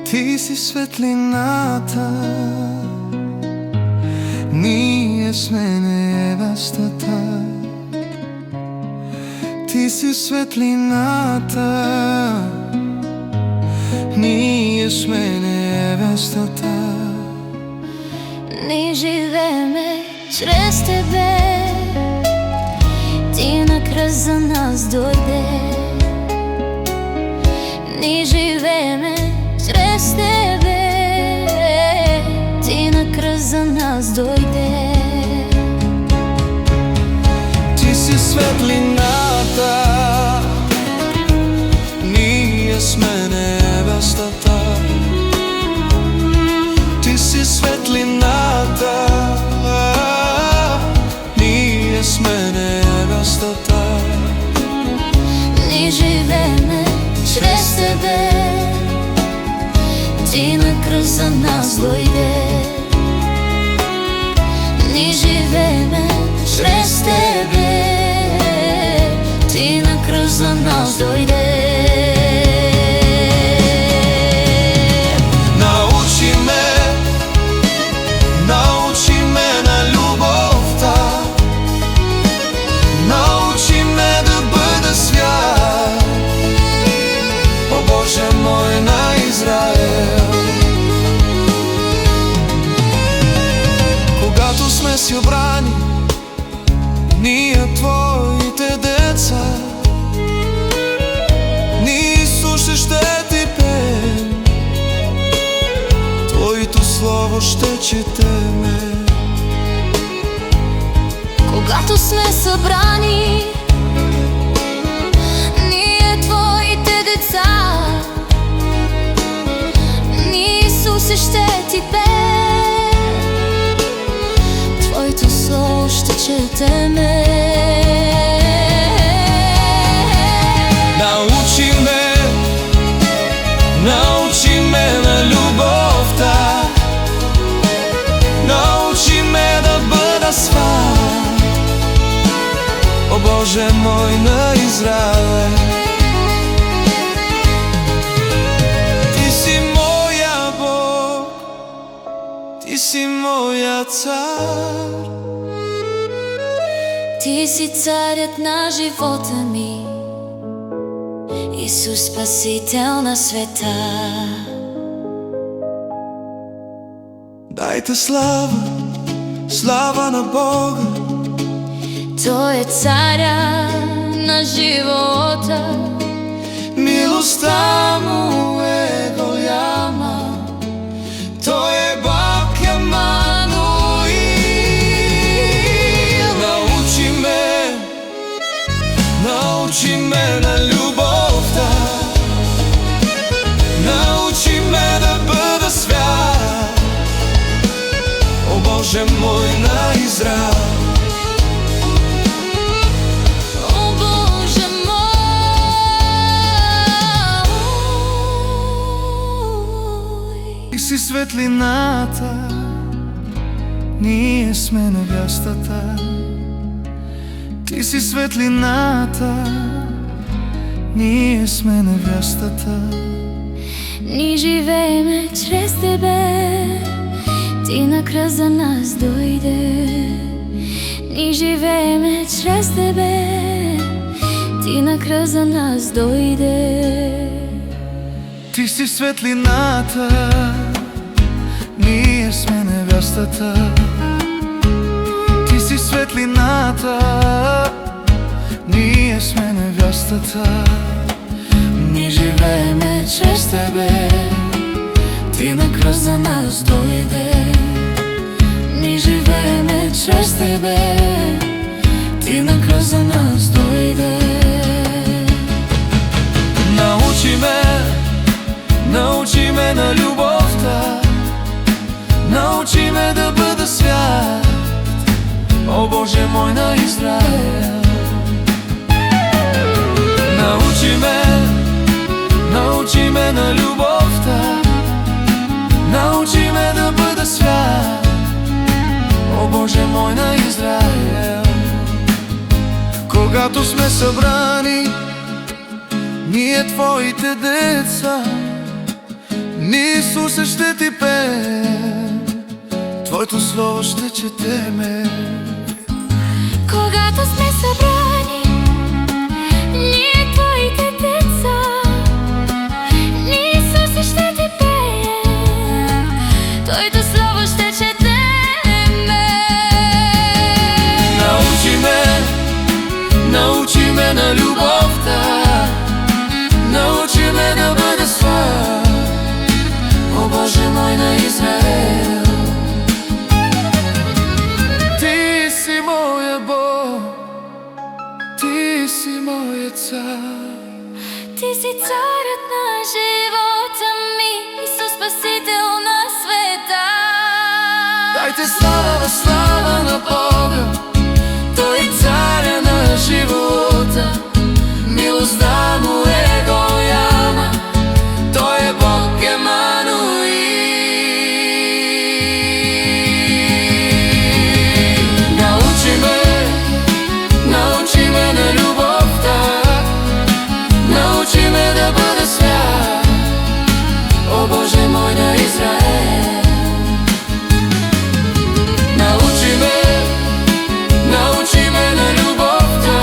Ти си светлината, ние сме невестата. Ти си светлината, ние сме невестата. Ние живееме чрез Тебе, Ти на кръст за нас дойде. Ние живееме чрез Тебе, Ти на кръст за нас дойде. Ти си светлината, ние сме невестата. Ти си светлината, ние сме невестата. Ние живееме чрез Тебе, Ти на кръст за нас дойде. Ние живееме чрез Тебе, Ти на кръст за нас дойде. Научи ме на любовта, научи ме да бъда свят, о Боже мой на Израел. Когато сме събрани, ние Твоите деца, ние Исусе ще Ти пеем, Твоето слово ще четеме. Когато сме събрани, ние Твоите деца, ние Исусе ще Ти пеем, Твоето слово ще четеме. Научи ме на любовта, научи ме да бъда свят, о Боже мой на Израел. Ти си моя Бог, Ти си моя цар. Ти си царят на живота ми, Исус Спасител на света. Дайте слава, слава на Бога. Той е царя на живота, милостта му е голяма, Той е Бог Емануил. Научи ме на любовта, научи ме да бъда свят, о Боже мой на Израел. о Боже мой. Ти си светлината, ние сме невестата. Ти си светлината, ние сме невестата. Ние живееме чрез Тебе, Ти на кръст за нас дойде. Ние живееме чрез Тебе, Ти на кръст за нас дойде. Ти си светлината, ние сме невестата. Ти си светлината, ние сме невестата. Ние живееме чрез Тебе, Ти на кръст за нас дойде. Ние живееме чрез Тебе, Ти на кръст за нас дойде. Научи ме на любовта, научи ме да бъда свят, о Боже мой на Израел. Научи ме на любовта, научи ме да бъда свят, о Боже мой на Израел. Когато сме събрани, ние Твоите деца, Ние, Исусе, ще ти пеем, Твоето слово ще четеме. Когато сме събрани, ние Твоите деца, ние, Исусе, ще ти пеем, Твоето слово ще четеме. Научи ме на любовта, научи ме да бъда слаб, о Боже мой на Израел. Ти си моя Бог, Ти си моя цар. Ти си царят на живота ми, Исус, Спасител на света. Дайте слава на Бога, Той е царя на живота. Милостта му е голяма, Той е Бог Емануил. Научи ме на любовта, научи ме да бъда свят, о Боже мой на Израел. Научи ме на любовта,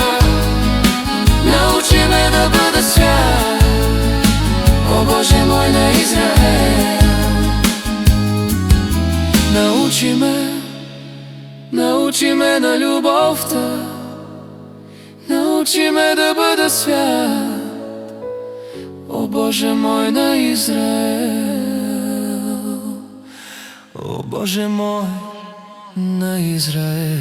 научи ме да бъда свят, о Боже мой на Израел. Научи ме на любовта, научи ме да бъда свят, о Боже мой на Израел, о Боже мой на Израел.